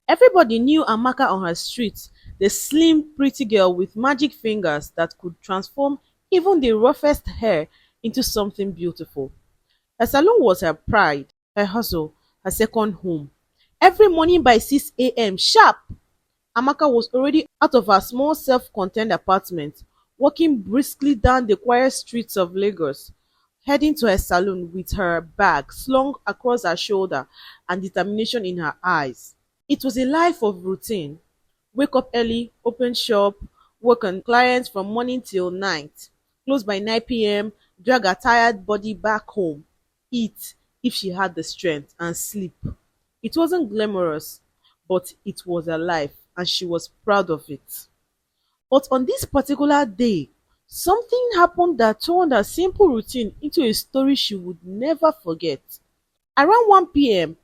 Everybody knew Amaka on her street, the slim, pretty girl with magic fingers that could transform even the roughest hair into something beautiful. Her salon was her pride, her hustle, her second home. Every morning by 6 a.m. sharp, Amaka was already out of her small self-contained apartment, walking briskly down the quiet streets of Lagos, heading to her salon with her bag slung across her shoulder and determination in her eyes. It was a life of routine. Wake up early, open shop, work on clients from morning till night, close by 9 p.m., drag her tired body back home, eat if she had the strength, and sleep. It wasn't glamorous, but it was her life, and she was proud of it. But on this particular day, something happened that turned her simple routine into a story she would never forget. Around 1 p.m.,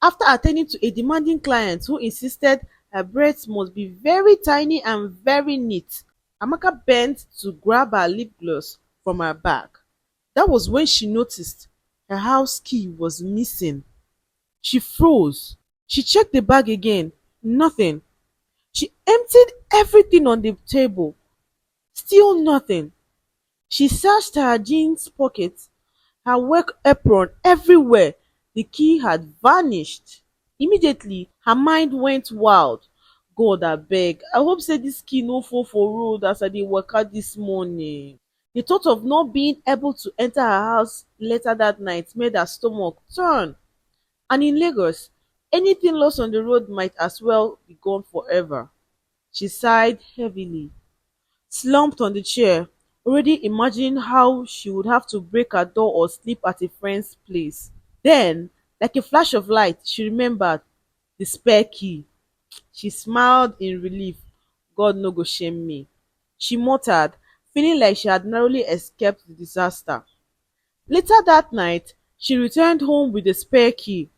after attending to a demanding client who insisted her braids must be very tiny and very neat, Amaka bent to grab her lip gloss from her bag. That was when she noticed her house key was missing. She froze. She checked the bag again. Nothing. She emptied everything on the table. Still nothing. She searched her jeans pockets, her work apron, everywhere. The key had vanished. Immediately, her mind went wild. God abeg, I hope say dis key no fall for road as I dey waka dis morning. The thought of not being able to enter her house later that night made her stomach turn. And in Lagos, anything lost on the road might as well be gone forever. She sighed heavily, slumped on the chair, already imagining how she would have to break her door or sleep at a friend's place. Then, like a flash of light, she remembered the spare key. She smiled in relief. God no go shame me. She muttered, feeling like she had narrowly escaped the disaster. Later that night, she returned home with the spare key.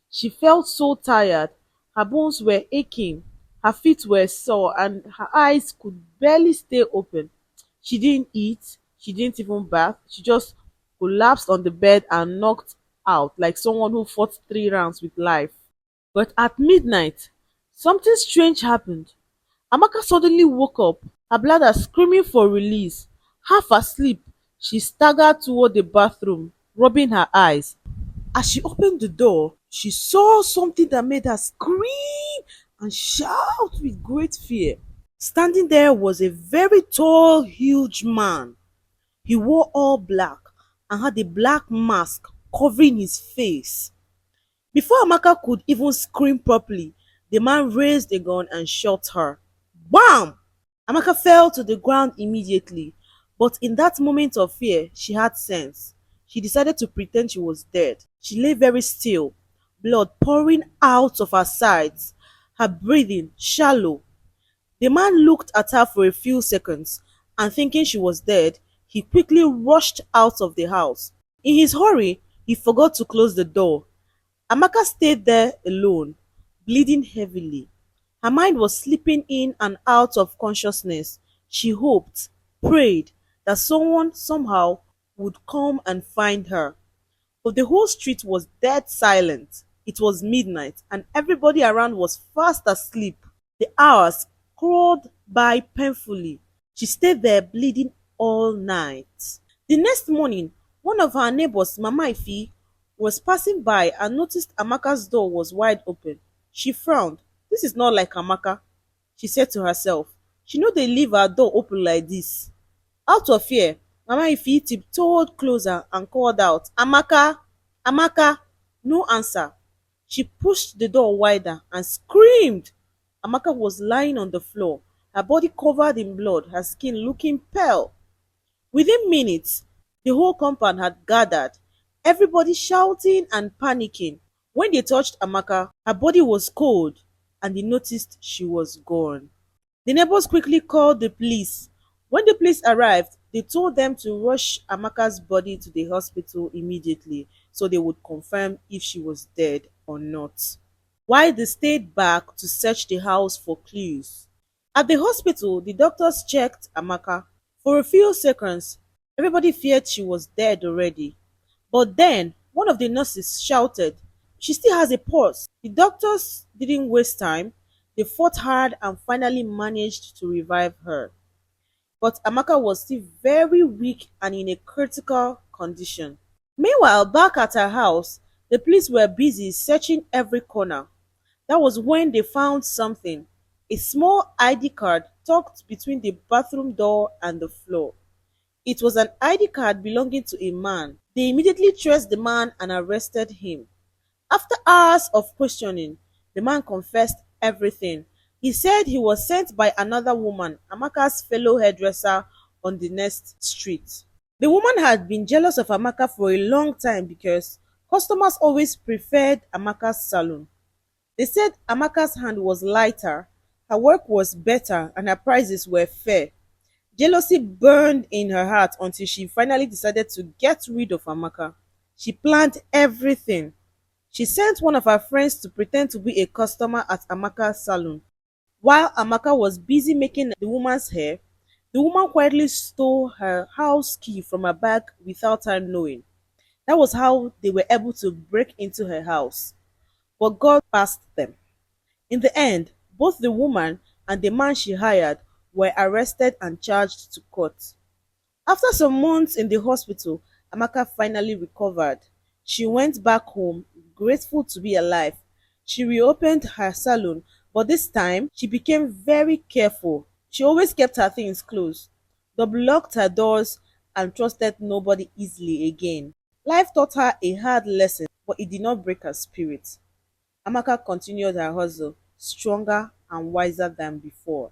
She felt so tired. Her bones were aching, her feet were sore, and her eyes could barely stay open. She didn't eat, she didn't even bath, she just collapsed on the bed and knocked out like someone who fought 3 rounds with life. But at midnight, something strange happened. Amaka suddenly woke up, her bladder screaming for release. Half asleep, she staggered toward the bathroom, rubbing her eyes. As she opened the door, she saw something that made her scream and shout with great fear. Standing there was a very tall, huge man. He wore all black and had a black mask covering his face. Before Amaka could even scream properly, the man raised a gun and shot her. Bam! Amaka fell to the ground immediately, but in that moment of fear, she had sense. She decided to pretend she was dead. She lay very still, blood pouring out of her sides, her breathing shallow. The man looked at her for a few seconds, and thinking she was dead, he quickly rushed out of the house. In his hurry, he forgot to close the door. Amaka stayed there alone, bleeding heavily. Her mind was slipping in and out of consciousness. She hoped, prayed that someone somehow would come and find her. But the whole street was dead silent. It was midnight and everybody around was fast asleep. The hours crawled by painfully. She stayed there bleeding all night. The next morning, one of her neighbors, Mama Ife, was passing by and noticed Amaka's door was wide open. She frowned. This is not like Amaka, she said to herself. She no dey leave her door open like this. Out of fear, Mama Ife tiptoed closer and called out, Amaka, Amaka. No answer. She pushed the door wider and screamed. Amaka was lying on the floor, her body covered in blood, her skin looking pale. Within minutes, the whole compound had gathered, everybody shouting and panicking. When they touched Amaka, her body was cold and they noticed she was gone. The neighbors quickly called the police. When the police arrived, they told them to rush Amaka's body to the hospital immediately so they would confirm if she was dead or not. While they stayed back to search the house for clues. At the hospital, the doctors checked Amaka. For a few seconds, everybody feared she was dead already. But then, one of the nurses shouted, She still has a pulse. The doctors didn't waste time. They fought hard and finally managed to revive her. But Amaka was still very weak and in a critical condition. Meanwhile, back at her house, the police were busy searching every corner. That was when they found something, a small ID card tucked between the bathroom door and the floor. It was an ID card belonging to a man. They immediately traced the man and arrested him. After hours of questioning, the man confessed everything. He said he was sent by another woman, Amaka's fellow hairdresser on the next street. The woman had been jealous of Amaka for a long time because customers always preferred Amaka's salon. They said Amaka's hand was lighter, her work was better, and her prices were fair. Jealousy burned in her heart until she finally decided to get rid of Amaka. She planned everything. She sent one of her friends to pretend to be a customer at Amaka's salon. While Amaka was busy making the woman's hair, the woman quietly stole her house key from her bag without her knowing. That was how they were able to break into her house. But God passed them. In the end, both the woman and the man she hired were arrested and charged to court. After some months in the hospital, Amaka finally recovered. She went back home, grateful to be alive. She reopened her salon, but this time she became very careful. She always kept her things close, double locked her doors, and trusted nobody easily again. Life taught her a hard lesson, but it did not break her spirit. Amaka continued her hustle, stronger and wiser than before.